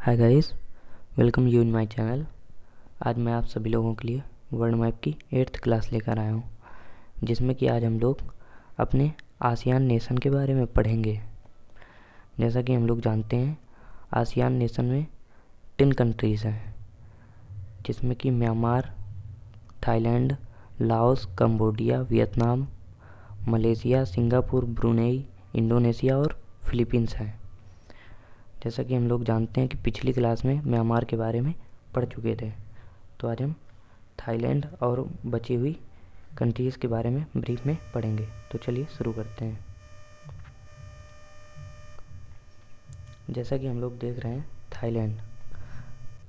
Hi guys, welcome you in my channel. आज मैं आप सभी लोगों के लिए वर्ल्ड मैप की 8th क्लास लेकर आया हूँ, जिसमें कि आज हम लोग अपने आसियान नेशन के बारे में पढ़ेंगे। जैसा कि हम लोग जानते हैं, आसियान नेशन में 10 कंट्रीज़ हैं, जिसमें कि Myanmar, Thailand, Laos, Cambodia, Vietnam, Malaysia, Singapore, Brunei, Indonesia और फिलीपींस हैं। जैसा कि हम लोग जानते हैं कि पिछली क्लास में म्यांमार के बारे में पढ़ चुके थे, तो आज हम थाईलैंड और बची हुई कंट्रीज़ के बारे में ब्रीफ में पढ़ेंगे। तो चलिए शुरू करते हैं। जैसा कि हम लोग देख रहे हैं, थाईलैंड,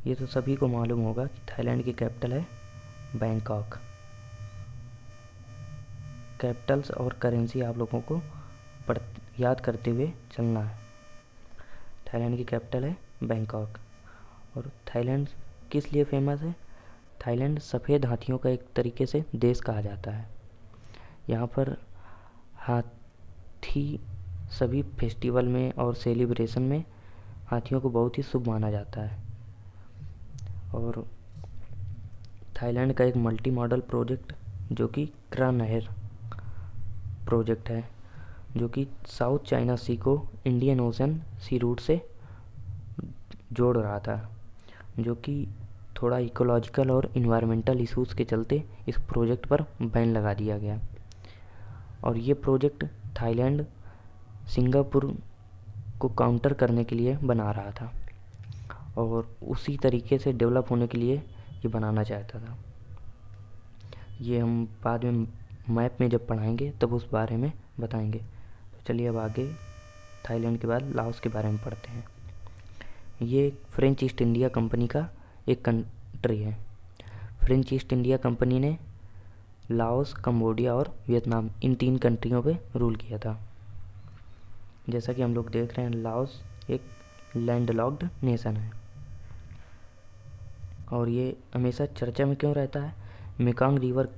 ये तो सभी को मालूम होगा कि थाईलैंड की कैपिटल है बैंकॉक। कैपिटल्स और करेंसी आप लोगों को याद करते हुए चलना है। थाईलैंड की कैपिटल है बैंकॉक। और थाईलैंड किस लिए फेमस है? थाईलैंड सफ़ेद हाथियों का एक तरीके से देश कहा जाता है। यहाँ पर हाथी सभी फेस्टिवल में और सेलिब्रेशन में हाथियों को बहुत ही शुभ माना जाता है। और थाईलैंड का एक मल्टी मॉडल प्रोजेक्ट जो कि क्रा नहर प्रोजेक्ट है, जो कि साउथ चाइना सी को इंडियन ओशन सी रूट से जोड़ रहा था, जो कि थोड़ा इकोलॉजिकल और इन्वायरमेंटल इश्यूज़ के चलते इस प्रोजेक्ट पर बैन लगा दिया गया। और ये प्रोजेक्ट थाईलैंड सिंगापुर को काउंटर करने के लिए बना रहा था और उसी तरीके से डेवलप होने के लिए ये बनाना चाहता था। ये हम बाद में मैप में जब पढ़ाएंगे तब उस बारे में बताएंगे। तो चलिए अब आगे थाईलैंड के बाद लाओस के बारे में पढ़ते हैं। ये फ्रेंच ईस्ट इंडिया कंपनी का एक कंट्री है। फ्रेंच ईस्ट इंडिया कंपनी ने लाओस, कंबोडिया और वियतनाम, इन 3 कंट्रियों पे रूल किया था। जैसा कि हम लोग देख रहे हैं, लाओस एक लैंडलॉक्ड नेशन है और ये हमेशा चर्चा में क्यों रहता है? मेकॉन्ग रिवर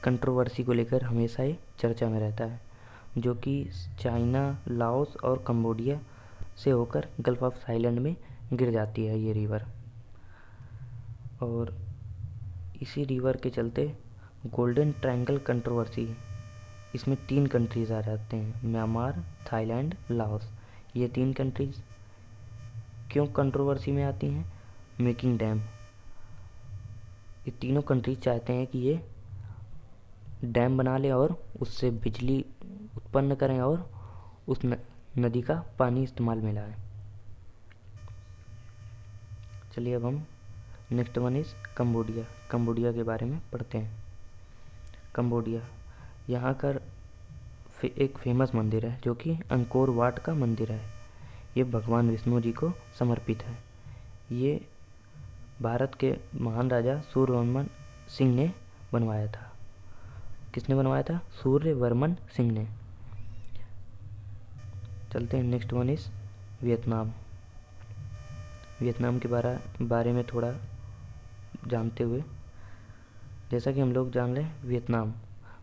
कंट्रोवर्सी को लेकर हमेशा ये चर्चा में रहता है, जो कि चाइना, लाओस और कंबोडिया से होकर गल्फ ऑफ थाईलैंड में गिर जाती है ये रिवर। और इसी रिवर के चलते गोल्डन ट्रायंगल कंट्रोवर्सी, इसमें 3 कंट्रीज़ आ जाते हैं, म्यांमार, थाईलैंड, लाओस। ये 3 कंट्रीज़ क्यों कंट्रोवर्सी में आती हैं? Making dam. ये तीनों कंट्रीज चाहते हैं कि ये डैम बना लें और उससे बिजली उत्पन्न करें और उस नदी का पानी इस्तेमाल में लाएं। चलिए अब हम next one is Cambodia. Cambodia के बारे में पढ़ते हैं। कंबोडिया, यहाँ का एक फेमस मंदिर है जो कि अंकोर वाट का मंदिर है। ये भगवान विष्णु जी को समर्पित है। ये भारत के महान राजा सूर्यवर्मन सिंह ने बनवाया था। किसने बनवाया था? सूर्यवर्मन सिंह ने। चलते हैं, next one is Vietnam. Vietnam के बारे में थोड़ा जानते हुए, जैसा कि हम लोग जान रहे हैं,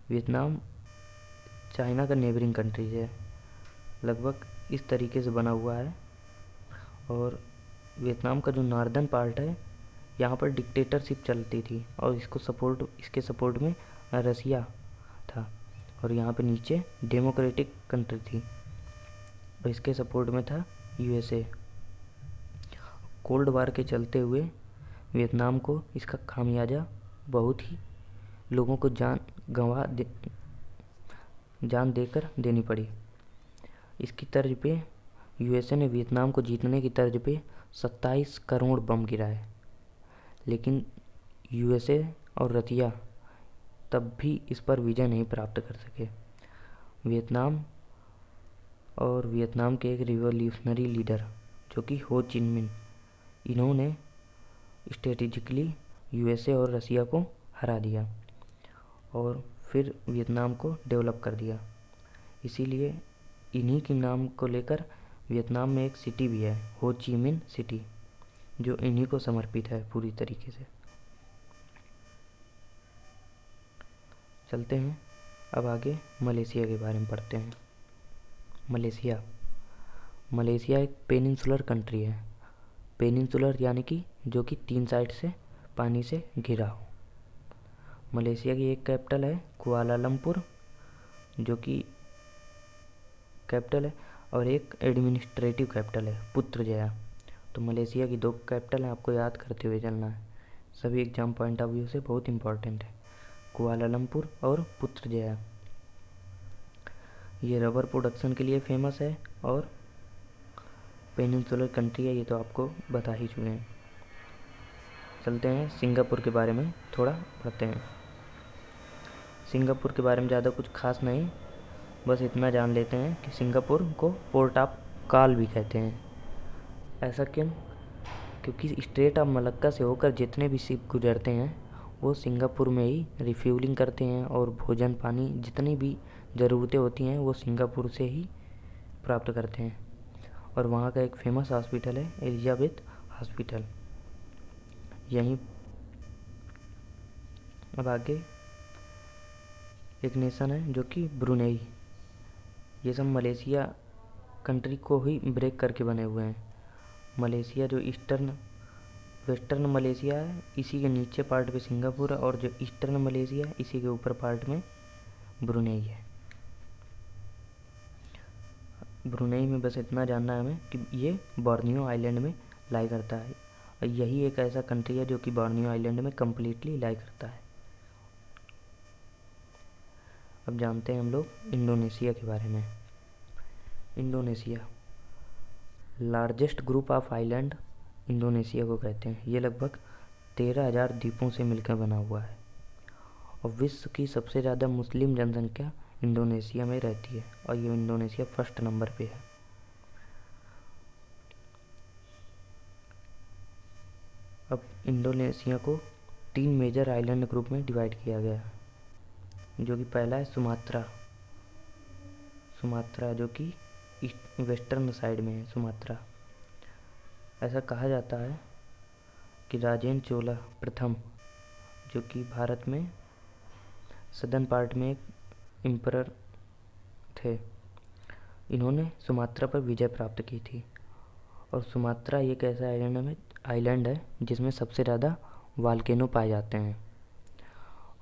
वियतनाम चाइना का नेबरिंग कंट्री है, लगभग इस तरीके से बना हुआ है। और वियतनाम का जो नॉर्दर्न पार्ट है, यहाँ पर डिक्टेटरशिप चलती थी और इसके सपोर्ट में रसिया था। और यहाँ पे नीचे डेमोक्रेटिक कंट्री थी और इसके सपोर्ट में था यूएसए। कोल्ड वार के चलते हुए वियतनाम को इसका खामियाजा बहुत ही लोगों को जान देकर देनी पड़ी। इसकी तर्ज पे यूएसए ने वियतनाम को जीतने की तर्ज पे 27 करोड़ बम गिराए, लेकिन यूएसए और रतिया तब भी इस पर विजय नहीं प्राप्त कर सके। वियतनाम के एक रिवॉल्यूशनरी लीडर जो कि हो चिन मिन, इन्होंने स्ट्रेटेजिकली यूएसए और रसिया को हरा दिया और फिर वियतनाम को डेवलप कर दिया। इसीलिए इन्हीं के नाम को लेकर वियतनाम में एक सिटी भी है, हो ची मिन सिटी, जो इन्हीं को समर्पित है पूरी तरीके से। चलते हैं अब आगे मलेशिया के बारे में पढ़ते हैं। मलेशिया एक पेनिनसुलर कंट्री है पेनिनसुलर यानी कि जो कि 3 साइड से पानी से घिरा हो। मलेशिया की एक कैपिटल है कुआलालंपुर, जो कि कैपिटल है, और एक एडमिनिस्ट्रेटिव कैपिटल है पुत्रजया। तो मलेशिया की 2 कैपिटल हैं, आपको याद करते हुए चलना है, सभी एग्जाम पॉइंट ऑफ व्यू से बहुत इंपॉर्टेंट है, कुआलालंपुर और पुत्रजया। ये रबर प्रोडक्शन के लिए फेमस है और पेनिनसुलर कंट्री है, ये तो आपको बता ही चुके हैं। चलते हैं सिंगापुर के बारे में थोड़ा पढ़ते हैं। सिंगापुर के बारे में ज़्यादा कुछ खास नहीं, बस इतना जान लेते हैं कि सिंगापुर को पोर्ट ऑफ कॉल भी कहते हैं। ऐसा क्यों? क्योंकि स्ट्रेट ऑफ मलक्का से होकर जितने भी शिप गुजरते हैं वो सिंगापुर में ही रिफ्यूलिंग करते हैं, और भोजन पानी जितनी भी ज़रूरतें होती हैं वो सिंगापुर से ही प्राप्त करते हैं। और वहाँ का एक फेमस हॉस्पिटल है एलिजाबेथ हॉस्पिटल। यहीं अब आगे एक नेशन है जो कि ब्रुनेई। ये सब मलेशिया कंट्री को ही ब्रेक करके बने हुए हैं। मलेशिया जो वेस्टर्न मलेशिया है, इसी के नीचे पार्ट पे सिंगापुर है, और जो ईस्टर्न मलेशिया है इसी के ऊपर पार्ट में ब्रुनेई है। ब्रुनेई में बस इतना जानना है हमें कि ये बोर्नियो आइलैंड में लाई करता है, और यही एक ऐसा कंट्री है जो कि बोर्नियो आइलैंड में कम्प्लीटली लाई करता है। अब जानते हैं हम लोग इंडोनेशिया के बारे में। Indonesia largest group of island Indonesia को कहते हैं। ये लगभग 13,000 द्वीपों से मिलकर बना हुआ है, और विश्व की सबसे ज़्यादा मुस्लिम जनसंख्या इंडोनेशिया में रहती है, और ये इंडोनेशिया फर्स्ट नंबर पे है। अब इंडोनेशिया को 3 मेजर आइलैंड ग्रुप में डिवाइड किया गया है, जो कि पहला है सुमात्रा जो कि वेस्टर्न साइड में है सुमात्रा। ऐसा कहा जाता है कि राजेंद्र चोला प्रथम, जो कि भारत में सदर्न पार्ट में एक एम्परर थे, इन्होंने सुमात्रा पर विजय प्राप्त की थी। और सुमात्रा एक ऐसा आइलैंड है जिसमें सबसे ज़्यादा वाल्केनो पाए जाते हैं।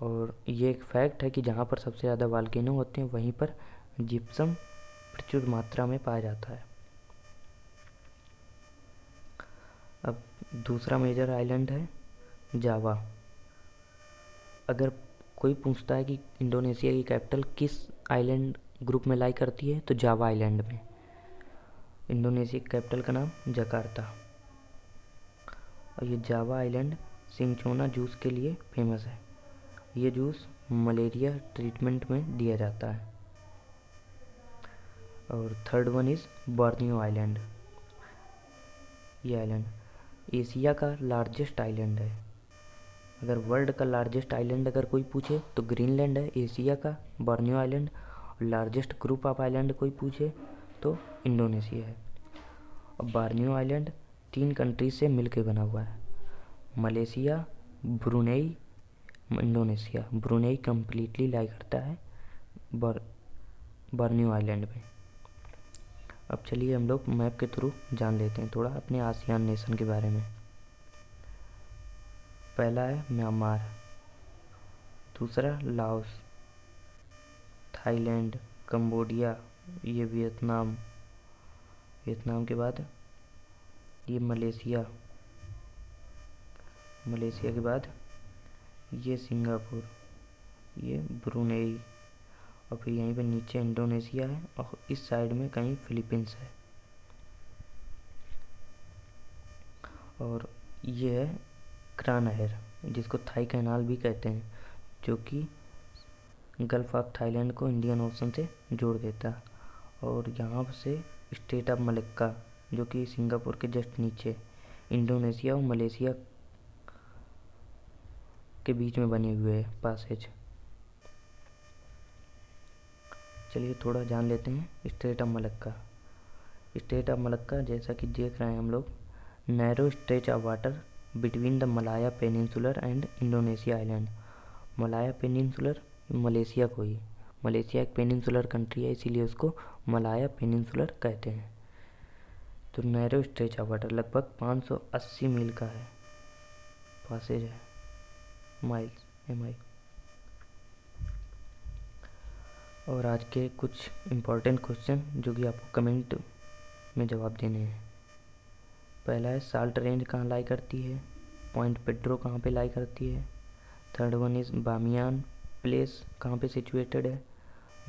और ये एक फैक्ट है कि जहाँ पर सबसे ज़्यादा वाल्केनो होते हैं वहीं पर जिप्सम प्रचुर मात्रा में पाया जाता है। अब दूसरा मेजर आइलैंड है जावा। अगर कोई पूछता है कि इंडोनेशिया की कैपिटल किस आइलैंड ग्रुप में लाई करती है, तो जावा आइलैंड में। इंडोनेशिया की कैपिटल का नाम जकार्ता। और ये जावा आइलैंड सिंचोना जूस के लिए फेमस है। ये जूस मलेरिया ट्रीटमेंट में दिया जाता है। और third one is Borneo island. ये आइलैंड एशिया का लार्जेस्ट आइलैंड है। अगर वर्ल्ड का लार्जेस्ट आइलैंड अगर कोई पूछे तो ग्रीनलैंड है एशिया का, बोर्नियो आइलैंड। और लार्जेस्ट ग्रुप ऑफ आइलैंड कोई पूछे तो इंडोनेशिया है। और बोर्नियो आइलैंड 3 कंट्रीज से मिलकर बना हुआ है, Malaysia, Brunei, Indonesia. Brunei completely lie करता है बोर्नियो आइलैंड में। अब चलिए हम लोग मैप के थ्रू जान लेते हैं थोड़ा अपने आसियान नेशन के बारे में। पहला है म्यांमार, दूसरा लाओस, थाईलैंड, कंबोडिया, ये वियतनाम के बाद ये मलेशिया के बाद ये सिंगापुर, ये ब्रुनेई, और फिर यहीं पे नीचे इंडोनेशिया है, और इस साइड में कहीं फिलीपींस है। और ये है क्रा नहर, जिसको थाई कैनाल भी कहते हैं, जो कि गल्फ ऑफ थाईलैंड को इंडियन ओशन से जोड़ देता है। और यहाँ से स्टेट ऑफ मलक्का, जो कि सिंगापुर के जस्ट नीचे इंडोनेशिया और मलेशिया के बीच में बने हुए है पासेज। चलिए थोड़ा जान लेते हैं straight of Malacca. Straight of Malacca जैसा कि देख रहे हैं हम लोग, narrow stretch of water between the Malaya peninsular and Indonesia island. Malaya peninsular Malaysia को ही, मलेशिया एक पेनिनसुलर कंट्री है इसीलिए उसको मलाया पेनिनसुलर कहते हैं। तो नैरो स्ट्रेच ऑफ वाटर लगभग 580 मील का है, पासेज है, माइल्स MI। और आज के कुछ इम्पोर्टेंट क्वेश्चन जो कि आपको कमेंट में जवाब देने हैं। पहला है साल्ट रेंज कहाँ लाई करती है, पॉइंट पेड्रो कहाँ पे लाई करती है। Third one is Bamiyan place कहाँ पे सिचुएटेड है,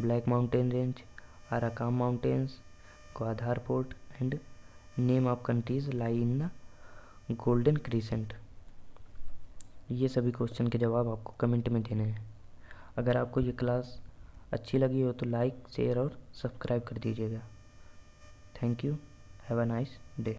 black mountain range, Arakan mountains, Gwadar port and name of countries lie in the golden crescent. ये सभी क्वेश्चन के जवाब आपको कमेंट में देने हैं। अगर आपको ये क्लास अच्छी लगी हो तो लाइक शेयर और सब्सक्राइब कर दीजिएगा। Thank you, have a nice day.